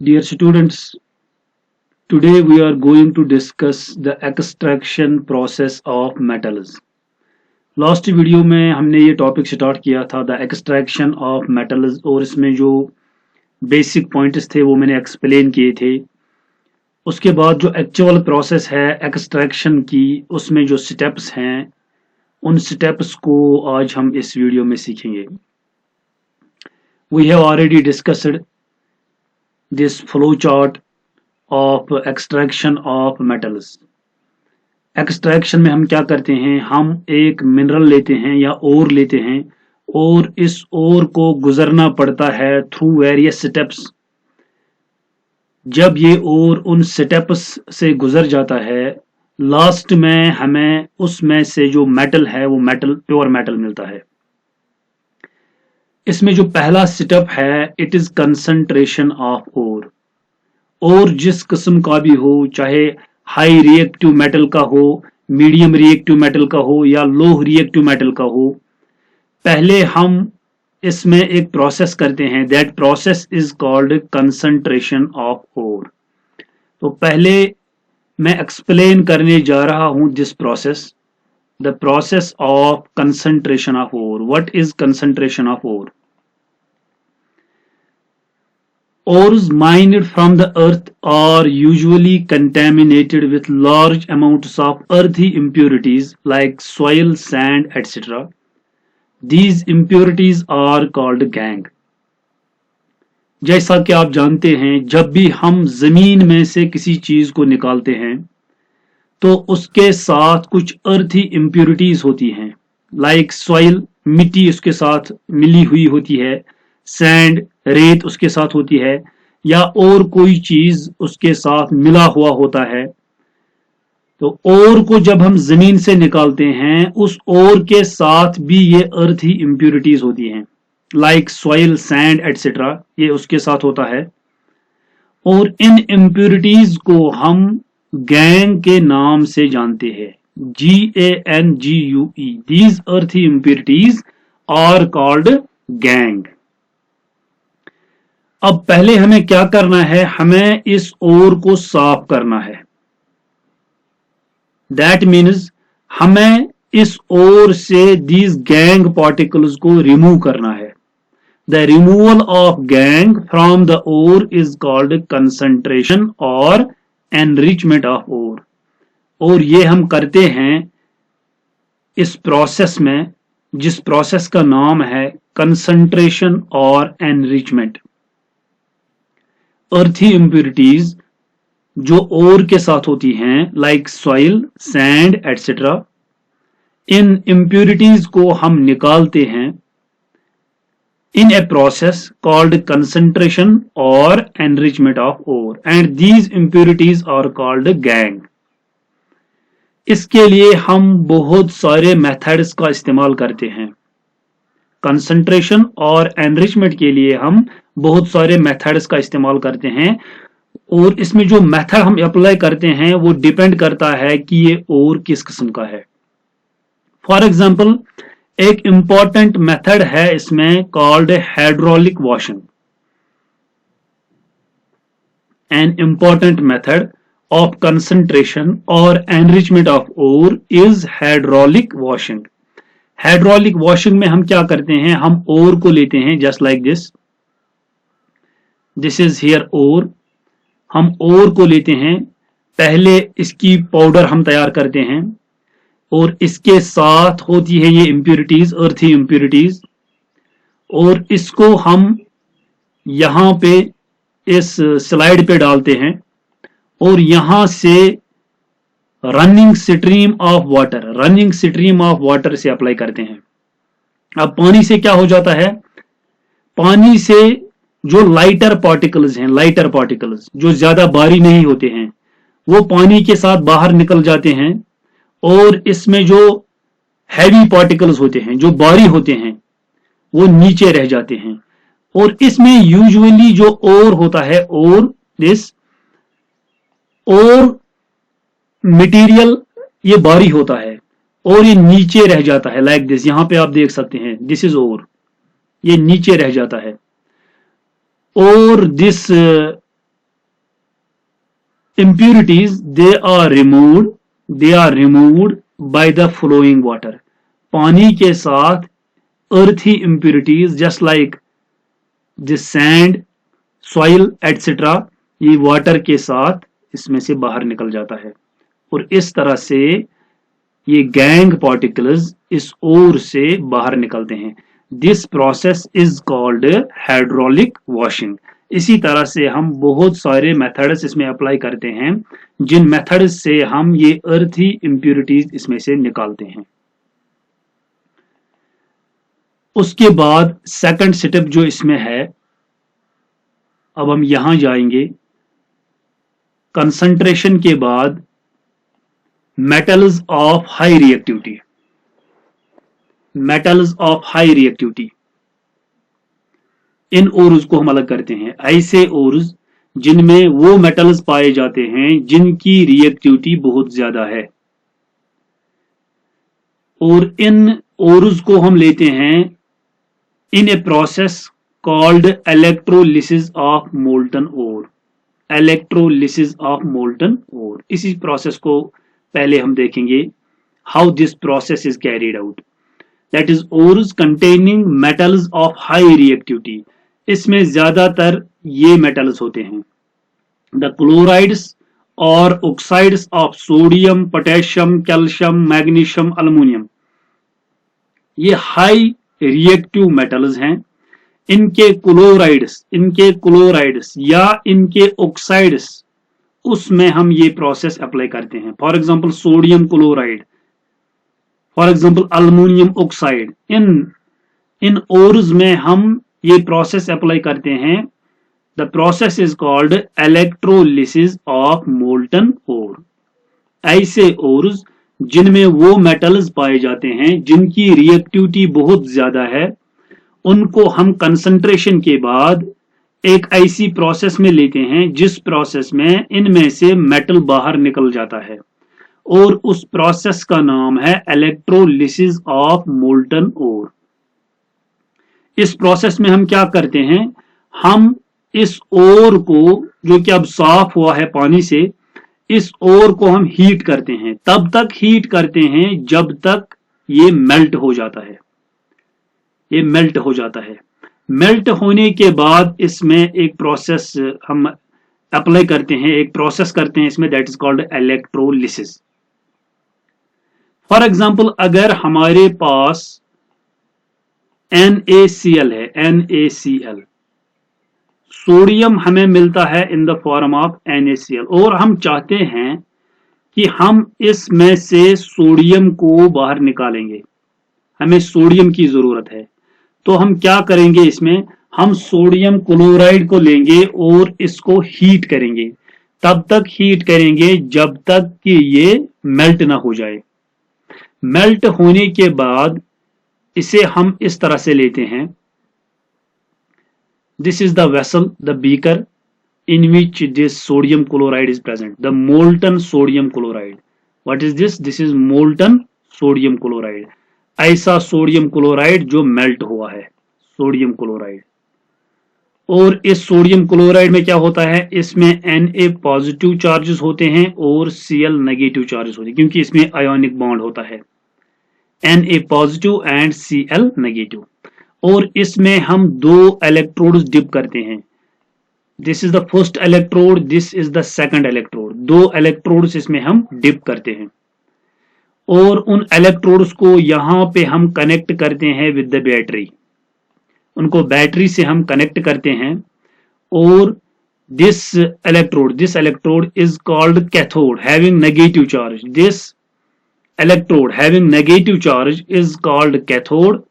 Dear students, today we are going to discuss the extraction process of metals. Last video में हमने ये topic start किया था the extraction of metals और इसमें जो बेसिक पॉइंट्स थे वो मैंने एक्सप्लेन किए थे। उसके बाद जो एक्चुअल प्रोसेस है एक्सट्रैक्शन की उसमें जो स्टेप्स हैं उन स्टेप्स को आज हम इस वीडियो में सीखेंगे। We have already discussed this flow chart of extraction of metals. Extraction में हम क्या करते हैं, हम एक मिनरल लेते हैं या ओर लेते हैं और इस ओर को गुजरना पड़ता है थ्रू वेरियस स्टेप्स। जब ये ओर उन स्टेप्स से गुजर जाता है लास्ट में हमें उसमें से जो मेटल है वो मेटल प्योर मेटल मिलता है। इसमें जो पहला स्टेप है it is concentration of ore. और जिस किस्म का भी हो, चाहे हाई रिएक्टिव मेटल का हो, मीडियम रिएक्टिव मेटल का हो या लो रिएक्टिव मेटल का हो, पहले हम इसमें एक प्रोसेस करते हैं। That process is called concentration of ore. तो पहले मैं एक्सप्लेन करने जा रहा हूं this process, the process of concentration of ore. What is concentration of ore? Ores mined from the earth are usually contaminated with large amounts of earthy impurities like soil, sand, etc. These impurities are called gangue. जैसा कि आप जानते हैं, जब भी हम जमीन में से किसी चीज को निकालते हैं तो उसके साथ कुछ अर्थी इम्प्योरिटीज होती हैं, लाइक सॉइल, मिट्टी उसके साथ मिली हुई होती है, सैंड, रेत उसके साथ होती है, या और कोई चीज उसके साथ मिला हुआ होता है। तो और को जब हम जमीन से निकालते हैं उस और के साथ भी ये अर्थी इम्प्योरिटीज होती हैं, लाइक सॉइल, सैंड एटसेट्रा, ये उसके साथ होता है। और इन इम्प्योरिटीज को हम गैंग के नाम से जानते हैं, GANGUE। दीज अर्थी इम्प्योरिटीज आर कॉल्ड गैंग। अब पहले हमें क्या करना है, हमें इस ओर को साफ करना है। दैट मीन्स हमें इस ओर से दीज गैंग पार्टिकल्स को रिमूव करना है। The removal of gangue from the ore is called concentration और एनरिचमेंट ऑफ ओर। और ये हम करते हैं इस प्रोसेस में, जिस प्रोसेस का नाम है कंसंट्रेशन और एनरिचमेंट। अर्थी इम्प्योरिटीज जो ओर के साथ होती हैं, लाइक सॉइल, सैंड एटसेट्रा, इन इम्प्योरिटीज को हम निकालते हैं in a process called concentration और enrichment of ore, and these impurities are called gangue. इसके लिए हम बहुत सारे मेथड्स का इस्तेमाल करते हैं। कंसंट्रेशन और एनरिचमेंट के लिए हम बहुत सारे मेथड्स का इस्तेमाल करते हैं, और इसमें जो मेथड हम अप्लाई करते हैं वो डिपेंड करता है कि ये और किस किस्म का है। फॉर एग्जांपल, एक इंपॉर्टेंट मेथड है इसमें called hydraulic washing. An important method of concentration और enrichment of ore is hydraulic washing. Hydraulic washing में हम क्या करते हैं, हम ओर को लेते हैं just like this, this is here ore. हम ओर को लेते हैं, पहले इसकी पाउडर हम तैयार करते हैं और इसके साथ होती है ये इम्प्योरिटीज, अर्थी इम्प्योरिटीज, और इसको हम यहां पे इस स्लाइड पे डालते हैं और यहां से रनिंग स्ट्रीम ऑफ वाटर से अप्लाई करते हैं। अब पानी से क्या हो जाता है, पानी से जो लाइटर पार्टिकल्स जो ज्यादा भारी नहीं होते हैं वो पानी के साथ बाहर निकल जाते हैं, और इसमें जो हैवी पार्टिकल्स होते हैं जो भारी होते हैं वो नीचे रह जाते हैं। और इसमें यूजुअली जो ओर होता है, और दिस और मटेरियल ये भारी होता है और ये नीचे रह जाता है, लाइक दिस। यहां पे आप देख सकते हैं, दिस इज ओर, ये नीचे रह जाता है। और this impurities they are removed by the flowing water. पानी के साथ earthy impurities just like the sand, soil etc. ये वाटर के साथ इसमें से बाहर निकल जाता है और इस तरह से ये गैंग पार्टिकल्स इस ओर से बाहर निकलते हैं. This process is called hydraulic washing. इसी तरह से हम बहुत सारे मेथड्स इसमें अप्लाई करते हैं जिन मेथड्स से हम ये अर्थी इंप्योरिटीज इसमें से निकालते हैं. उसके बाद सेकंड स्टेप जो इसमें है, अब हम यहां जाएंगे. कंसंट्रेशन के बाद metals of high reactivity. Metals of high reactivity, in ores को हम अलग करते हैं. ऐसे ओर्स जिनमें वो मेटल्स पाए जाते हैं जिनकी रिएक्टिविटी बहुत ज्यादा है, और इन ओर्स को हम लेते हैं in a process called electrolysis of molten ore. Electrolysis of molten ore. इसी प्रोसेस को पहले हम देखेंगे how this process is carried out. That is ores containing metals of high reactivity. इसमें ज्यादातर ये मेटल्स होते हैं. द क्लोराइड्स और oxides of sodium, potassium, calcium, magnesium, aluminium, ये हाई रिएक्टिव मेटल्स हैं. इनके क्लोराइड्स या इनके ऑक्साइड्स, उसमें हम ये प्रोसेस अप्लाई करते हैं. For example sodium chloride, for example aluminium oxide. इन ओर्स में हम ये प्रोसेस अप्लाई करते हैं. The process is called electrolysis of molten ore. ऐसे ओर्स जिनमें वो मेटल्स पाए जाते हैं जिनकी रिएक्टिविटी बहुत ज्यादा है, उनको हम कंसंट्रेशन के बाद एक ऐसी प्रोसेस में लेते हैं जिस प्रोसेस में इनमें से मेटल बाहर निकल जाता है, और उस प्रोसेस का नाम है इलेक्ट्रोलिसिस ऑफ मोल्टन ओर. इस प्रोसेस में हम क्या करते हैं, हम इस ओर को, जो कि अब साफ हुआ है पानी से, इस ओर को हम हीट करते हैं. तब तक हीट करते हैं जब तक ये मेल्ट हो जाता है. ये मेल्ट हो जाता है. मेल्ट होने के बाद इसमें एक प्रोसेस हम अप्लाई करते हैं, एक प्रोसेस करते हैं इसमें, that is called electrolysis. For example अगर हमारे पास NaCl है, NaCl, सोडियम हमें मिलता है in the form of NaCl, और हम चाहते हैं कि हम इसमें से सोडियम को बाहर निकालेंगे, हमें सोडियम की जरूरत है. तो हम क्या करेंगे, इसमें हम सोडियम क्लोराइड को लेंगे और इसको हीट करेंगे. तब तक हीट करेंगे जब तक कि ये मेल्ट ना हो जाए. मेल्ट होने के बाद इसे हम इस तरह से लेते हैं. This is the vessel, the beaker in which this sodium chloride is present, the molten sodium chloride. What is this? This is molten sodium chloride. ऐसा सोडियम क्लोराइड जो मेल्ट हुआ है, सोडियम क्लोराइड. और इस सोडियम क्लोराइड में क्या होता है, इसमें Na पॉजिटिव चार्जेस होते हैं और Cl नेगेटिव चार्जेस होते हैं, क्योंकि इसमें आयोनिक बॉन्ड होता है. Na positive and Cl negative. और इसमें हम दो इलेक्ट्रोड्स डिप करते हैं. This is the first electrode, this is the second electrode. दो इलेक्ट्रोड्स इसमें हम डिप करते हैं, और उन इलेक्ट्रोड्स को यहां पे हम कनेक्ट करते हैं विद द बैटरी. उनको बैटरी से हम कनेक्ट करते हैं. और this electrode is called cathode having negative charge. This electrode having negative charge is called cathode.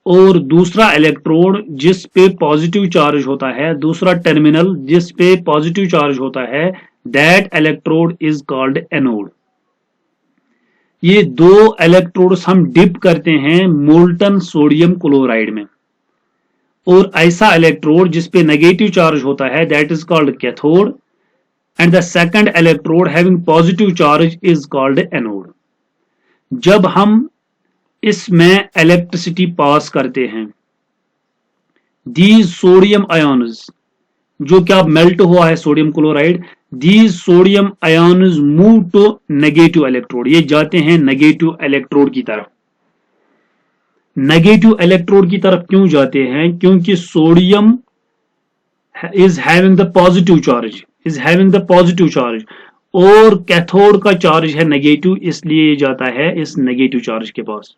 और दूसरा इलेक्ट्रोड जिस पे पॉजिटिव चार्ज होता है, दूसरा टर्मिनल जिस पे पॉजिटिव चार्ज होता है, that electrode is called anode. ये दो इलेक्ट्रोड्स हम डिप करते हैं मोल्टन सोडियम क्लोराइड में, और ऐसा इलेक्ट्रोड जिस पे नेगेटिव चार्ज होता है, that is called cathode, and the second electrode having positive charge is called anode. जब हम इसमें इलेक्ट्रिसिटी पास करते हैं, दीज सोडियम आयन्स, जो क्या मेल्ट हुआ है sodium chloride, these sodium ions move to negative electrode, ये जाते हैं नेगेटिव इलेक्ट्रोड की तरफ। नेगेटिव इलेक्ट्रोड की तरफ क्यों जाते हैं? क्योंकि sodium is having the positive charge और कैथोड का चार्ज है नेगेटिव, इसलिए ये जाता है इस नेगेटिव चार्ज के पास।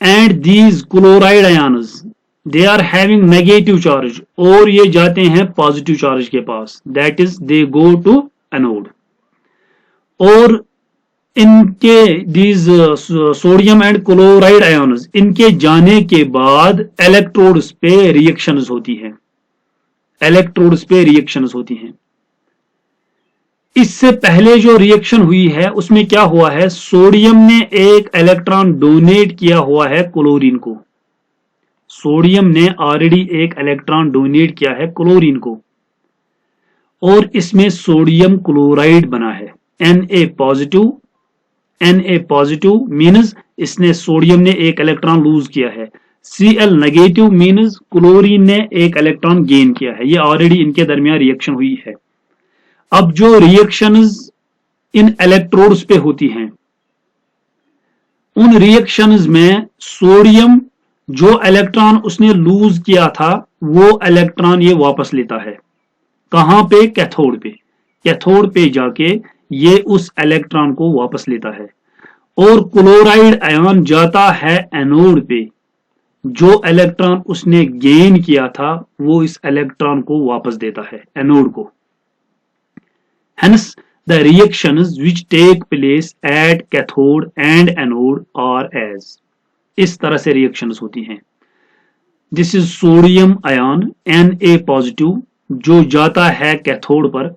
And these chloride ions they are having negative charge, और ये जाते हैं पॉजिटिव चार्ज के पास, that is they go to anode. और इनके these sodium and chloride ions, इनके जाने के बाद इलेक्ट्रोड्स पे रिएक्शंस होती हैं, इलेक्ट्रोड्स पे रिएक्शंस होती हैं। इससे पहले जो रिएक्शन हुई है उसमें क्या हुआ है? सोडियम ने एक इलेक्ट्रॉन डोनेट किया हुआ है क्लोरीन को, सोडियम ने ऑलरेडी एक इलेक्ट्रॉन डोनेट किया है क्लोरीन को, और इसमें सोडियम क्लोराइड बना है Na पॉजिटिव मीन्स इसने सोडियम ने एक इलेक्ट्रॉन लूज किया है, Cl नेगेटिव मीन्स क्लोरीन ने एक इलेक्ट्रॉन गेन किया है। ये ऑलरेडी इनके दरमियान रिएक्शन हुई है। अब जो रिएक्शंस इन इलेक्ट्रोड्स पे होती हैं, उन रिएक्शंस में सोडियम जो इलेक्ट्रॉन उसने लूज किया था वो इलेक्ट्रॉन ये वापस लेता है। कहां पे? कैथोड पे। कैथोड पे जाके ये उस इलेक्ट्रॉन को वापस लेता है, और क्लोराइड आयन जाता है एनोड पे। जो इलेक्ट्रॉन उसने गेन किया था वो इस इलेक्ट्रॉन को वापस देता है एनोड को। Hence, the reactions which take place at cathode and anode are as, इस तरह से रिएक्शंस होती हैं। This is sodium ion Na positive जो जाता है कैथोड पर,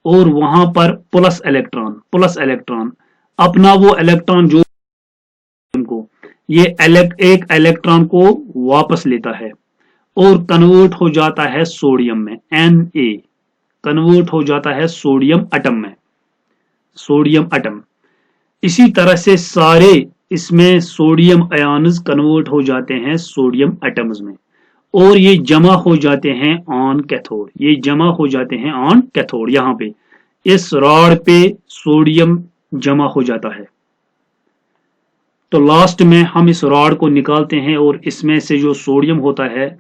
और वहां पर प्लस इलेक्ट्रॉन अपना वो इलेक्ट्रॉन जो को ये एक इलेक्ट्रॉन को वापस लेता है और कन्वर्ट हो जाता है सोडियम में, Na कन्वर्ट हो जाता है सोडियम एटम में, सोडियम एटम। इसी तरह से सारे इसमें सोडियम आयन्स कन्वर्ट हो जाते हैं सोडियम एटम्स में, और ये जमा हो जाते हैं ऑन कैथोड, ये जमा हो जाते हैं ऑन कैथोड। यहां पे इस रॉड पे सोडियम जमा हो जाता है। तो लास्ट में हम इस रॉड को निकालते हैं और इसमें से जो सोडियम होता है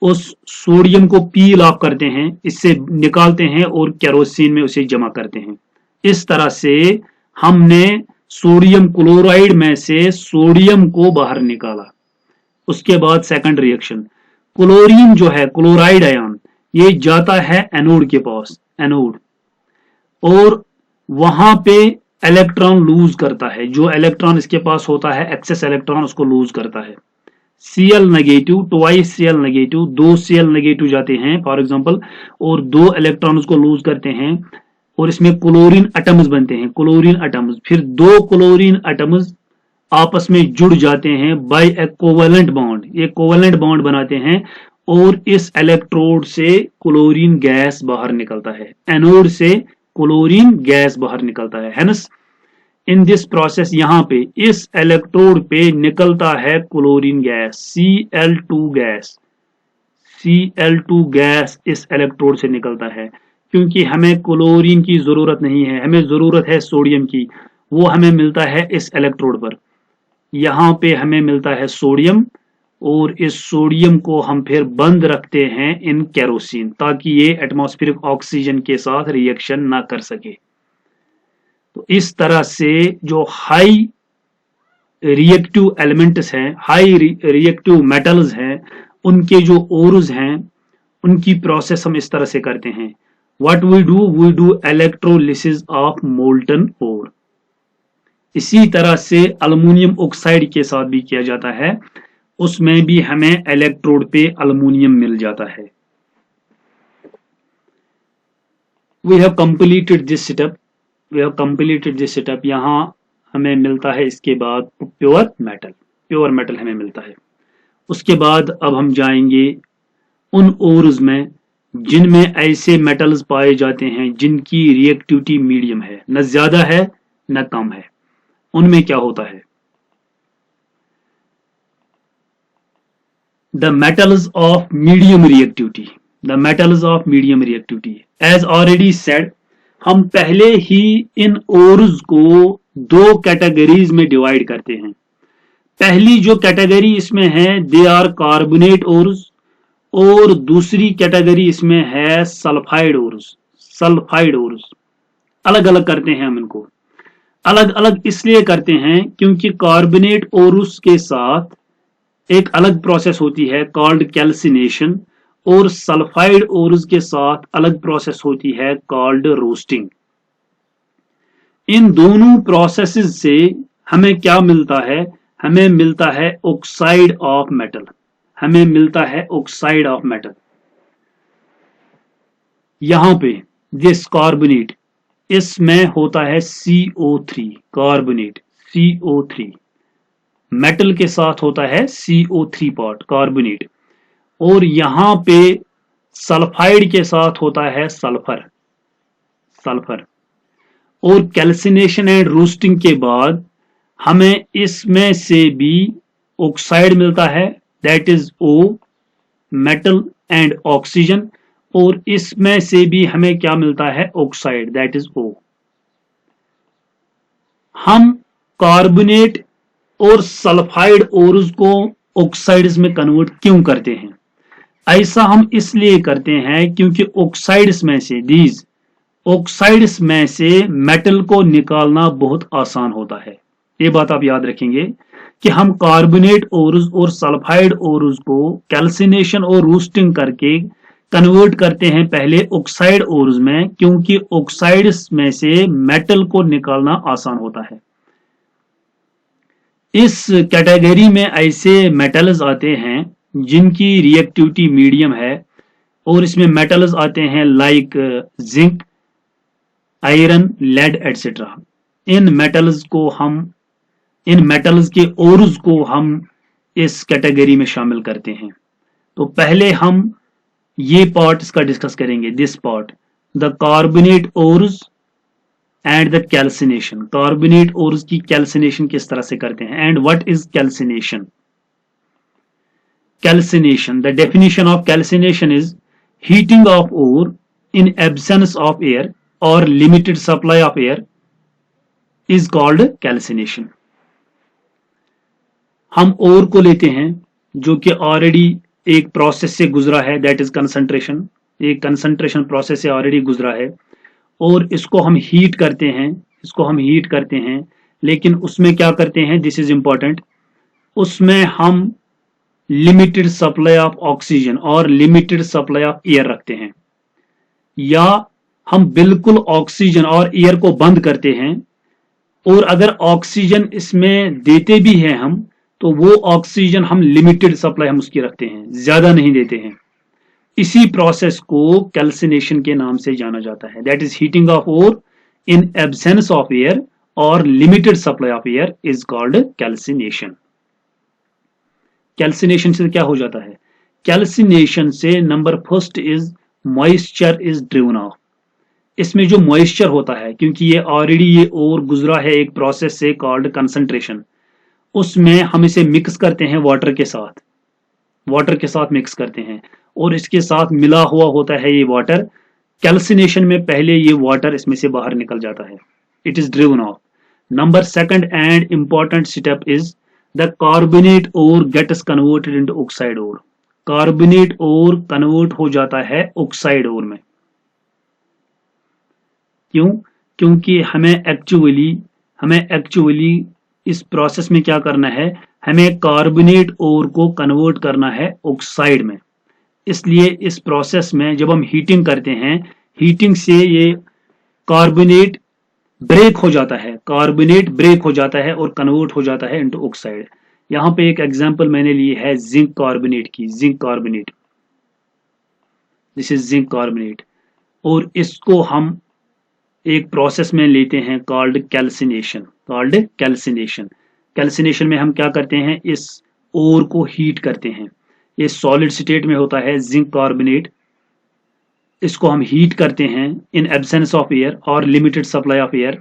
उस सोडियम को पील ऑफ करते हैं, इससे निकालते हैं और केरोसिन में उसे जमा करते हैं। इस तरह से हमने सोडियम क्लोराइड में से सोडियम को बाहर निकाला। उसके बाद सेकंड रिएक्शन, क्लोरीन जो है क्लोराइड आयन, ये जाता है एनोड के पास, एनोड, और वहां पे इलेक्ट्रॉन लूज करता है। जो इलेक्ट्रॉन इसके पास होता है एक्सेस इलेक्ट्रॉन उसको लूज करता है। Cl negative, twice Cl negative, 2 Cl negative जाते हैं फॉर एग्जांपल, और 2 इलेक्ट्रॉन उसको लूज करते हैं, और इसमें क्लोरीन एटम्स बनते हैं, क्लोरीन एटम्स। फिर 2 क्लोरीन एटम्स आपस में जुड़ जाते हैं बाय ए कोवेलेंट बॉन्ड, ये कोवेलेंट बॉन्ड बनाते हैं, और इस इलेक्ट्रोड से क्लोरीन गैस बाहर निकलता है, एनोड से क्लोरीन गैस बाहर निकलता है। हेंस इन दिस प्रोसेस यहां पे इस इलेक्ट्रोड पे निकलता है chlorine gas, Cl2 gas, Cl2 gas इस इलेक्ट्रोड से निकलता है। क्योंकि हमें क्लोरीन की जरूरत नहीं है, हमें जरूरत है सोडियम की, वो हमें मिलता है इस इलेक्ट्रोड पर। यहां पे हमें मिलता है सोडियम, और इस सोडियम को हम फिर बंद रखते हैं इन केरोसिन, ताकि ये एटमॉस्फेरिक ऑक्सीजन के साथ रिएक्शन ना कर सके। तो इस तरह से जो हाई रिएक्टिव एलिमेंट्स हैं, हाई रिएक्टिव मेटल्स हैं, उनके जो ओर्स हैं, उनकी प्रोसेस हम इस तरह से करते हैं। What we do electrolysis of molten ore. इसी तरह से अल्युमिनियम ऑक्साइड के साथ भी किया जाता है, उसमें भी हमें इलेक्ट्रोड पे अल्युमिनियम मिल जाता है। We have completed this setup, we have completed this setup. यहां हमें मिलता है इसके बाद प्योर मेटल, प्योर मेटल हमें मिलता है। उसके बाद अब हम जाएंगे उन ओर्स में जिनमें ऐसे मेटल्स पाए जाते हैं जिनकी रिएक्टिविटी मीडियम है, न ज्यादा है न कम है। उनमें क्या होता है? The metals of medium reactivity, the metals of medium reactivity. As already said, हम पहले ही इन ओर्स को दो कैटेगरीज में डिवाइड करते हैं। पहली जो कैटेगरी इसमें है दे आर कार्बोनेट ओर्स, और दूसरी कैटेगरी इसमें है सल्फाइड ओर्स। सल्फाइड ओर्स अलग अलग करते हैं हम इनको। अलग अलग इसलिए करते हैं क्योंकि कार्बोनेट ओर्स के साथ एक अलग प्रोसेस होती है कॉल्ड कैल्सिनेशन, और सल्फाइड ओर्स के साथ अलग प्रोसेस होती है कॉल्ड रोस्टिंग। इन दोनों प्रोसेसेस से हमें क्या मिलता है? हमें मिलता है ऑक्साइड ऑफ मेटल। हमें मिलता है ऑक्साइड ऑफ मेटल। यहां पे दिस कार्बोनेट, इसमें होता है CO3, कार्बोनेट CO3। मेटल के साथ होता है CO3 पार्ट, कार्बोनेट। और यहां पे सल्फाइड के साथ होता है सल्फर, सल्फर। और कैल्सिनेशन एंड रोस्टिंग के बाद हमें इसमें से भी ऑक्साइड मिलता है, that is O, metal and oxygen. और इसमें से भी हमें क्या मिलता है? Oxide, that is O। हम कार्बोनेट और सल्फाइड ओर्स को ऑक्साइड्स में कन्वर्ट क्यों करते हैं? ऐसा हम इसलिए करते हैं क्योंकि ऑक्साइड्स में से दीज ऑक्साइड्स में से मेटल को निकालना बहुत आसान होता है। ये बात आप याद रखेंगे कि हम कार्बोनेट ओर्स और सल्फाइड ओर्स को कैल्सिनेशन और रोस्टिंग करके कन्वर्ट करते हैं पहले ऑक्साइड ओर्स में, क्योंकि ऑक्साइड्स में से मेटल को निकालना आसान होता है। इस कैटेगरी में ऐसे मेटल्स आते हैं जिनकी रिएक्टिविटी मीडियम है, और इसमें मेटल्स आते हैं like zinc, iron, lead etcetera. इन मेटल्स के ओर्स को हम इस कैटेगरी में शामिल करते हैं। तो पहले हम ये पार्ट इसका डिस्कस करेंगे, this part, the carbonate ores and the calcination. Carbonate ores की कैल्सिनेशन किस तरह से करते हैं, and what is calcination? Calcination, the definition of calcination is heating of ore in absence of air or limited supply of air is called calcination। हम ore को लेते हैं जो कि ऑलरेडी एक प्रोसेस से गुजरा है, दैट इज कंसंट्रेशन। एक कंसंट्रेशन प्रोसेस से ऑलरेडी गुजरा है, और इसको हम हीट करते हैं, इसको हम हीट करते हैं। लेकिन उसमें क्या करते हैं, दिस इज इंपॉर्टेंट, उसमें हम लिमिटेड सप्लाई ऑफ ऑक्सीजन और लिमिटेड सप्लाई ऑफ एयर रखते हैं, या हम बिल्कुल ऑक्सीजन और एयर को बंद करते हैं। और अगर ऑक्सीजन इसमें देते भी हैं हम, तो वो ऑक्सीजन हम लिमिटेड सप्लाई हम उसकी रखते हैं, ज्यादा नहीं देते हैं। इसी प्रोसेस को कैल्सिनेशन के नाम से जाना जाता है, that is heating of ore in absence of air और limited supply of air is called calcination. Calcination से क्या हो जाता है? कैल्सिनेशन से number first is moisture is driven off. इसमें जो मॉइस्चर होता है, क्योंकि ये ऑलरेडी ये और गुजरा है एक प्रोसेस से कॉल्ड कंसंट्रेशन, उसमें हम इसे मिक्स करते हैं वाटर के साथ, वाटर के साथ मिक्स करते हैं, और इसके साथ मिला हुआ होता है ये वाटर। कैल्सिनेशन में पहले ये वाटर इसमें से बाहर निकल जाता है, it is driven off. Number second and important step is the carbonate ore gets converted into oxide ore। Carbonate ore convert हो जाता है ऑक्साइड ओर में। क्यों? क्योंकि हमें एक्चुअली इस प्रोसेस में क्या करना है, हमें कार्बोनेट ओर को कन्वर्ट करना है ऑक्साइड में। इसलिए इस प्रोसेस में जब हम हीटिंग करते हैं, हीटिंग से ये कार्बोनेट ब्रेक हो जाता है, कार्बोनेट ब्रेक हो जाता है और कन्वर्ट हो जाता है इनटू ऑक्साइड। यहां पे एक एग्जांपल मैंने ली है जिंक कार्बोनेट की, zinc carbonate, this is zinc carbonate. और इसको हम एक प्रोसेस में लेते हैं called calcination, called calcination. Calcination में हम क्या करते हैं, इस ओर को हीट करते हैं। ये सॉलिड स्टेट में होता है जिंक कार्बोनेट, इसको हम हीट करते हैं इन एब्सेंस ऑफ एयर और लिमिटेड सप्लाई ऑफ एयर,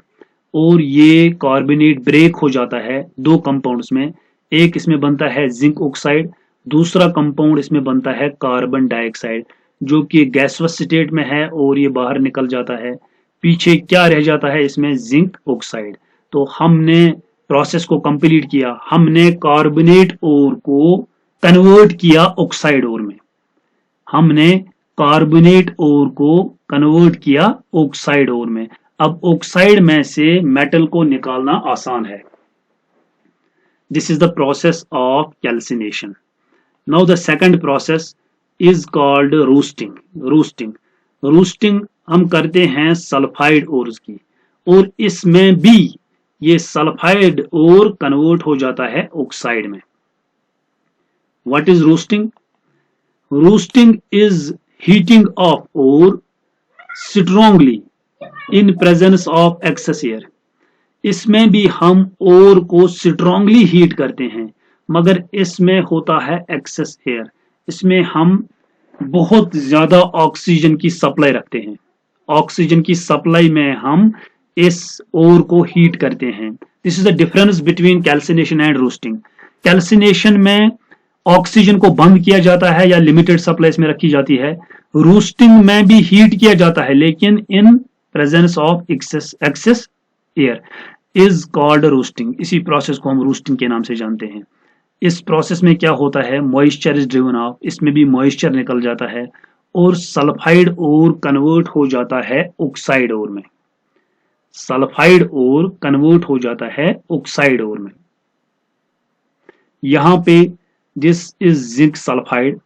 और ये कार्बोनेट ब्रेक हो जाता है दो कंपाउंड्स में। एक इसमें बनता है जिंक ऑक्साइड, दूसरा कंपाउंड इसमें बनता है कार्बन डाइऑक्साइड, जो कि गैसवस स्टेट में है और ये बाहर निकल जाता है। पीछे क्या रह जाता है इसमें, जिंक ऑक्साइड। तो हमने प्रोसेस को कंप्लीट किया, हमने कार्बोनेट ओर को कन्वर्ट किया ऑक्साइड ओर में, हमने कार्बोनेट ओर को कन्वर्ट किया ऑक्साइड ओर में। अब ऑक्साइड में से मेटल को निकालना आसान है। This is the process of calcination. Now the second process is called roasting. Roasting हम करते हैं सल्फाइड ओर्स की, और इसमें भी ये सल्फाइड ओर कन्वर्ट हो जाता है ऑक्साइड में। What is roasting? Roasting is heating of ore strongly in presence of excess air. इसमें भी हम ओर को स्ट्रांगली हीट करते हैं, मगर इसमें होता है एक्सेस एयर। इसमें हम बहुत ज्यादा ऑक्सीजन की सप्लाई रखते हैं। ऑक्सीजन की सप्लाई में हम इस ओर को हीट करते हैं। This is the difference between calcination and roasting. Calcination में ऑक्सीजन को बंद किया जाता है या लिमिटेड सप्लाईज में रखी जाती है। रोस्टिंग में भी हीट किया जाता है, लेकिन in presence of excess air is called roasting. इसी प्रोसेस को हम रोस्टिंग के नाम से जानते हैं। इस प्रोसेस में क्या होता है, मॉइस्चर इज ड्रिवन ऑफ, इसमें भी मॉइस्चर निकल जाता है और सल्फाइड ओर कन्वर्ट हो जाता है ऑक्साइड ओर में। सल्फाइड ओर कन्वर्ट हो जाता है ऑक्साइड ओर में। यहां पे this is zinc sulphide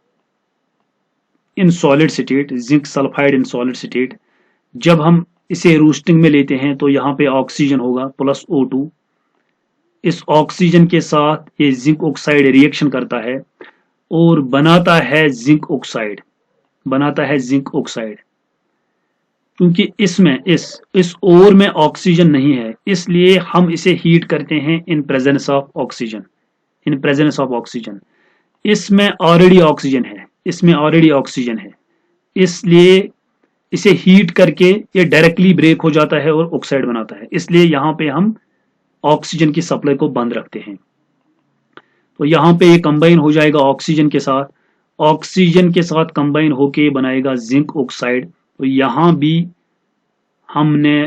in solid state, zinc sulphide in solid state. जब हम इसे रोस्टिंग में लेते हैं तो यहाँ पे ऑक्सीजन होगा प्लस O2। इस ऑक्सीजन के साथ ये जिंक ऑक्साइड रिएक्शन करता है और बनाता है जिंक ऑक्साइड, बनाता है जिंक ऑक्साइड। क्योंकि इसमें इस ओर में ऑक्सीजन नहीं है, इसलिए हम इसे हीट करते हैं इन presence of oxygen, in presence of oxygen. इसमें ऑलरेडी ऑक्सीजन है, इसमें ऑलरेडी ऑक्सीजन है, इसलिए इसे हीट करके ये डायरेक्टली ब्रेक हो जाता है और ऑक्साइड बनाता है। इसलिए यहाँ पे हम ऑक्सीजन की सप्लाई को बंद रखते हैं। तो यहाँ पे ये कंबाइन हो जाएगा ऑक्सीजन के साथ, ऑक्सीजन के साथ कंबाइन होके बनाएगा जिंक ऑक्साइड। तो यहाँ भी हमने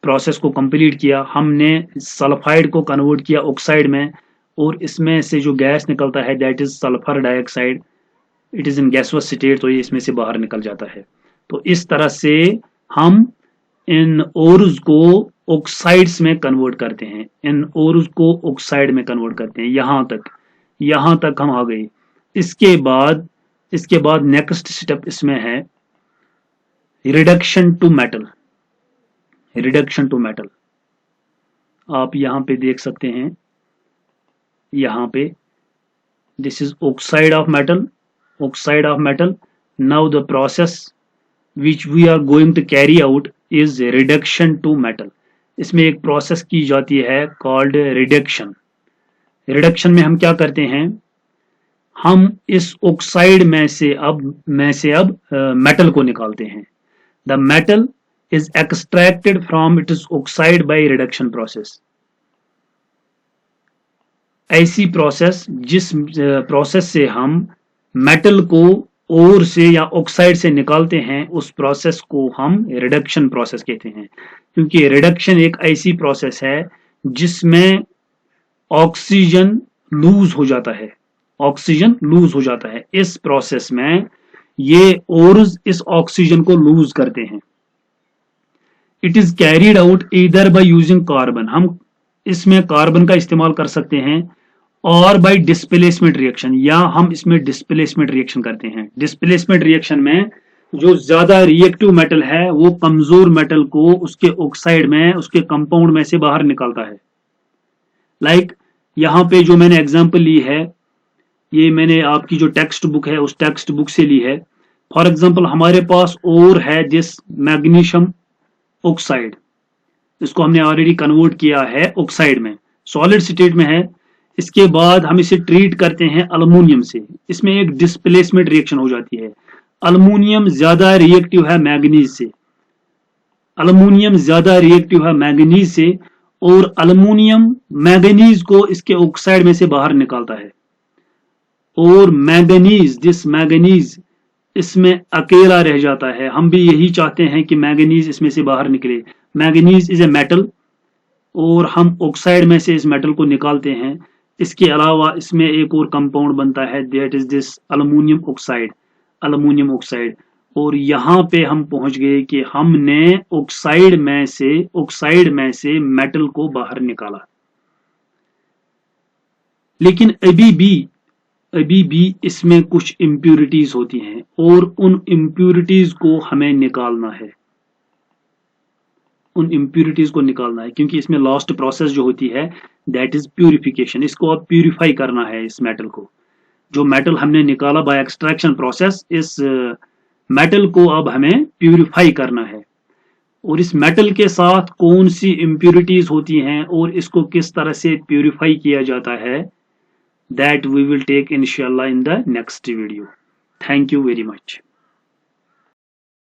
प्रोसेस को कंप्लीट किया, हमने सल्फाइड को कन्वर्ट किया ऑक्साइड में, और इसमें से जो गैस निकलता है that is sulphur dioxide. It is in gaseous state, तो ये इसमें से बाहर निकल जाता है। तो इस तरह से हम इन ओर्स को ऑक्साइड्स में कन्वर्ट करते हैं, इन ओर्स को ऑक्साइड में कन्वर्ट करते हैं। यहां तक हम आ गए। इसके बाद नेक्स्ट स्टेप इसमें है reduction to metal. Reduction to metal आप यहां पे देख सकते हैं, यहां पे this is oxide of metal, oxide of metal. Now the process which we are going to carry out is reduction to metal। इसमें एक प्रोसेस की जाती है called reduction। रिडक्शन में हम क्या करते हैं, हम इस ऑक्साइड में से अब मेटल को निकालते हैं। The metal is extracted from it is oxide by reduction process. ऐसी प्रोसेस जिस प्रोसेस से हम मेटल को ओर से या ऑक्साइड से निकालते हैं, उस प्रोसेस को हम रिडक्शन प्रोसेस कहते हैं। क्योंकि रिडक्शन एक ऐसी प्रोसेस है जिसमें ऑक्सीजन लूज हो जाता है, ऑक्सीजन लूज हो जाता है। इस प्रोसेस में ये ओर्स इस ऑक्सीजन को लूज करते हैं। It is carried out either by using carbon, हम इसमें कार्बन का इस्तेमाल कर सकते हैं, और बाय डिस्प्लेसमेंट रिएक्शन, या हम इसमें डिस्प्लेसमेंट रिएक्शन करते हैं। डिस्प्लेसमेंट रिएक्शन में जो ज्यादा रिएक्टिव मेटल है वो कमजोर मेटल को उसके ऑक्साइड में, उसके कंपाउंड में से बाहर निकालता है। लाइक यहां पे जो मैंने एग्जांपल ली है, ये मैंने आपकी जो टेक्स्ट बुक है उस टेक्स्ट बुक से ली है। फॉर एग्जांपल हमारे पास और है दिस मैग्नीशियम ऑक्साइड, इसको हमने ऑलरेडी कन्वर्ट किया है ऑक्साइड में, सॉलिड स्टेट में है। इसके बाद हम इसे ट्रीट करते हैं अल्युमिनियम से, इसमें एक डिस्प्लेसमेंट रिएक्शन हो जाती है। अल्युमिनियम ज्यादा रिएक्टिव है मैग्नीज से, अल्युमिनियम ज्यादा रिएक्टिव है मैग्नीज से, और अल्युमिनियम मैग्नीज को इसके ऑक्साइड में से बाहर निकालता है। और मैग्नीज, दिस मैग्नीज इसमें अकेला रह जाता है। हम भी यही चाहते हैं कि मैंगनीज इसमें से बाहर निकले। मैंगनीज इज ए मेटल और हम ऑक्साइड में से इस मेटल को निकालते हैं। इसके अलावा इसमें एक और कंपाउंड बनता है, that is this aluminium oxide, aluminium oxide. और यहाँ पे हम पहुंच गए कि हमने ऑक्साइड में से मेटल को बाहर निकाला। लेकिन अभी भी इसमें कुछ इम्प्यूरिटीज होती हैं और उन इम्प्यूरिटीज को हमें निकालना है, उन इम्प्यूरिटीज को निकालना है, क्योंकि इसमें लास्ट प्रोसेस जो होती है दैट इज प्यूरिफिकेशन। इसको अब प्यूरिफाई करना है, इस मेटल को, जो मेटल हमने निकाला बाय एक्सट्रैक्शन प्रोसेस, इस मेटल को अब हमें प्यूरिफाई करना है। और इस मेटल के साथ कौन सी इम्प्यूरिटीज होती हैं और इसको किस तरह से प्यूरिफाई किया जाता है, that we will take inshallah in the next video. Thank you very much.